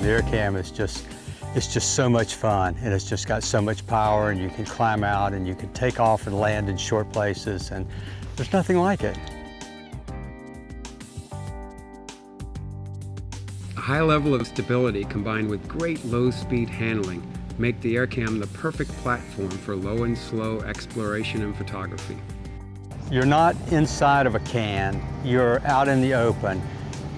The Aircam is it's just so much fun, and it's just got so much power, and you can climb out and you can take off and land in short places, and there's nothing like it. A high level of stability combined with great low-speed handling make the Aircam the perfect platform for low and slow exploration and photography. You're not inside of a can, you're out in the open.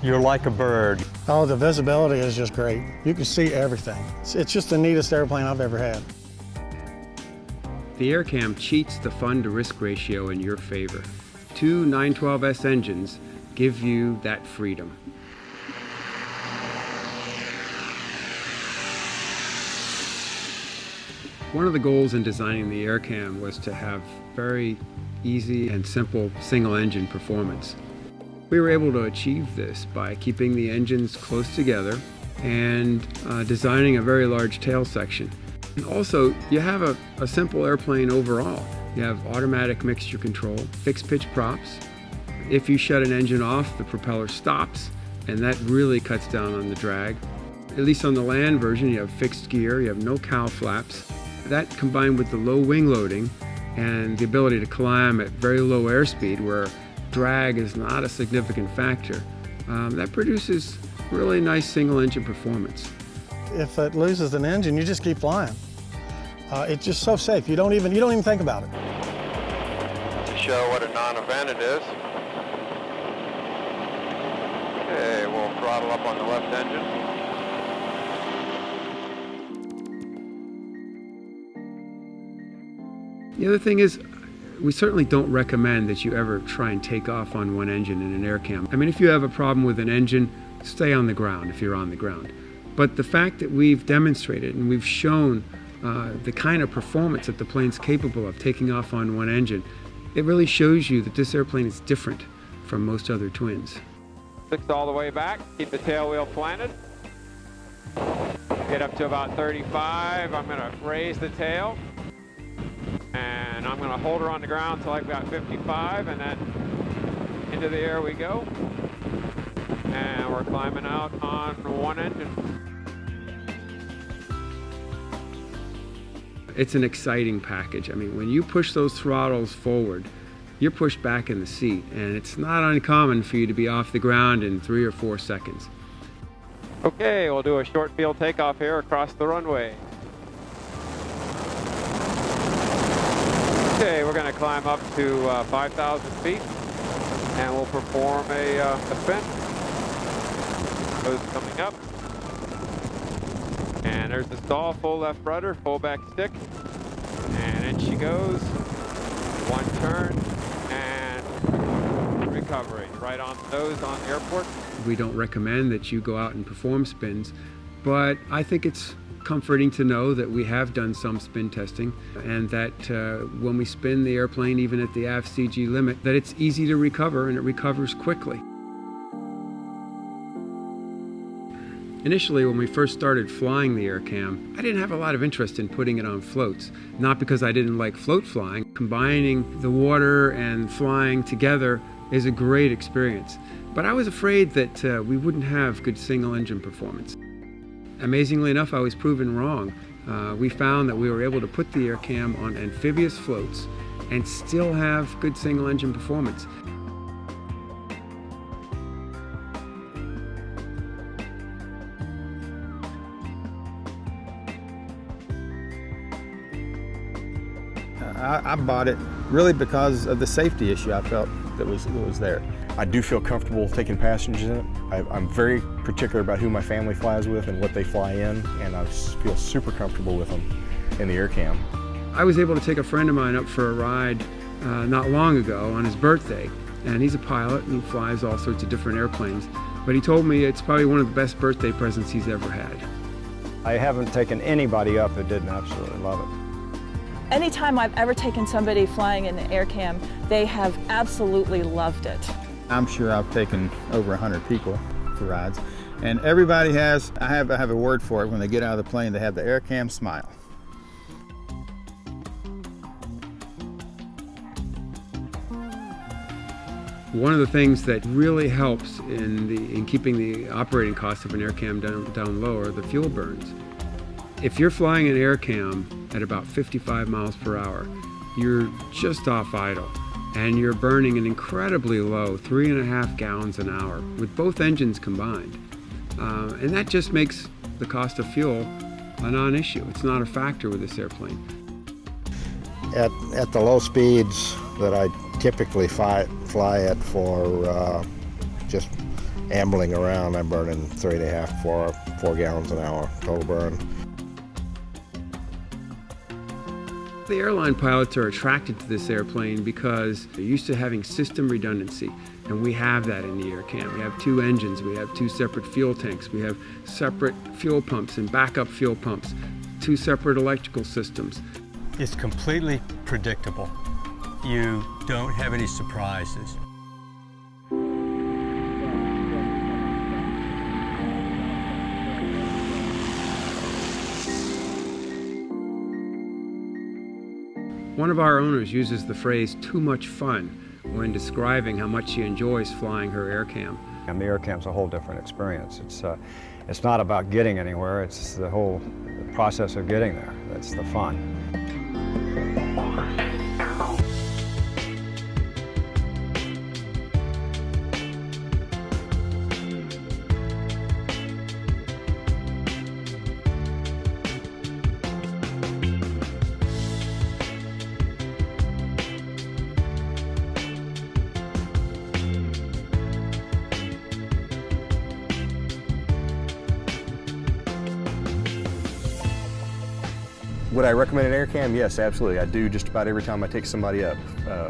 You're like a bird. Oh, the visibility is just great. You can see everything. It's just the neatest airplane I've ever had. The Aircam cheats the fun-to-risk ratio in your favor. Two 912S engines give you that freedom. One of the goals in designing the Aircam was to have very easy and simple single-engine performance. We were able to achieve this by keeping the engines close together and designing a very large tail section. And also, you have a simple airplane overall. You have automatic mixture control, fixed pitch props. If you shut an engine off, the propeller stops, and that really cuts down on the drag. At least on the land version, you have fixed gear, you have no cowl flaps. That combined with the low wing loading and the ability to climb at very low airspeed where drag is not a significant factor, that produces really nice single engine performance. If it loses an engine, you just keep flying. It's just so safe. You don't even think about it. To show what a non-event it is. Okay, we'll throttle up on the left engine. The other thing is, we certainly don't recommend that you ever try and take off on one engine in an Aircam. I mean, if you have a problem with an engine, stay on the ground if you're on the ground. But the fact that we've demonstrated and we've shown the kind of performance that the plane's capable of taking off on one engine, it really shows you that this airplane is different from most other twins. Fixed all the way back, keep the tail wheel planted. Get up to about 35, I'm gonna raise the tail. And I'm going to hold her on the ground until I've got 55, and then into the air we go. And we're climbing out on one engine. It's an exciting package. I mean, when you push those throttles forward, you're pushed back in the seat, and it's not uncommon for you to be off the ground in 3 or 4 seconds. Okay, we'll do a short field takeoff here across the runway. Okay, we're going to climb up to 5,000 feet, and we'll perform a spin. Nose coming up. And there's the stall, full left rudder, full back stick. And in she goes. One turn, and recovery. Right on the nose on the airport. We don't recommend that you go out and perform spins, but I think it's comforting to know that we have done some spin testing, and that when we spin the airplane, even at the aft CG limit, that it's easy to recover and it recovers quickly. Initially, when we first started flying the Aircam, I didn't have a lot of interest in putting it on floats. Not because I didn't like float flying. Combining the water and flying together is a great experience. But I was afraid that we wouldn't have good single engine performance. Amazingly enough, I was proven wrong. We found that we were able to put the Aircam on amphibious floats and still have good single engine performance. I bought it really because of the safety issue I felt that was there. I do feel comfortable taking passengers in it. I'm very particular about who my family flies with and what they fly in, and I feel super comfortable with them in the Aircam. I was able to take a friend of mine up for a ride not long ago on his birthday, and he's a pilot and he flies all sorts of different airplanes, but he told me it's probably one of the best birthday presents he's ever had. I haven't taken anybody up that didn't absolutely love it. Anytime I've ever taken somebody flying in the Aircam, they have absolutely loved it. I'm sure I've taken over 100 people for rides, and everybody has, I have a word for it, when they get out of the plane, they have the Aircam smile. One of the things that really helps in keeping the operating cost of an Aircam down low are the fuel burns. If you're flying an Aircam at about 55 miles per hour, you're just off idle, and you're burning an incredibly low 3.5 gallons an hour with both engines combined. And that just makes the cost of fuel a non-issue. It's not a factor with this airplane. At the low speeds that I typically fly at for just ambling around, I'm burning 3.5, 4 gallons an hour total burn. The airline pilots are attracted to this airplane because they're used to having system redundancy, and we have that in the Aircam. We have 2 engines, we have 2 separate fuel tanks, we have separate fuel pumps and backup fuel pumps, 2 separate electrical systems. It's completely predictable. You don't have any surprises. One of our owners uses the phrase "too much fun" when describing how much she enjoys flying her Aircam. And the Aircam's a whole different experience. It's not about getting anywhere, it's the whole process of getting there. That's the fun. Would I recommend an Aircam? Yes, absolutely. I do just about every time I take somebody up.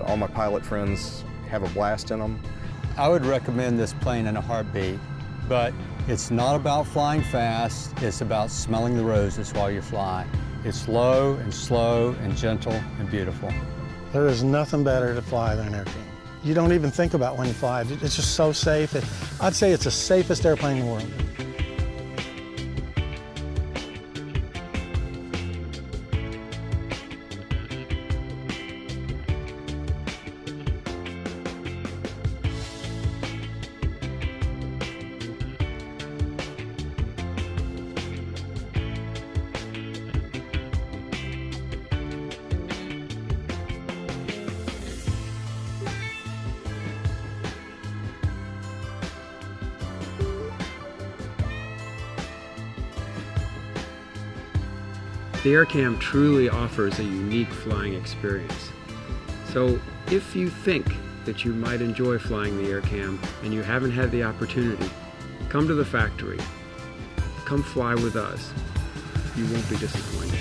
All my pilot friends have a blast in them. I would recommend this plane in a heartbeat, but it's not about flying fast, it's about smelling the roses while you're flying. It's low and slow and gentle and beautiful. There is nothing better to fly than an Aircam. You don't even think about when you fly. It's just so safe. I'd say it's the safest airplane in the world. The Aircam truly offers a unique flying experience. So if you think that you might enjoy flying the Aircam and you haven't had the opportunity, come to the factory. Come fly with us. You won't be disappointed.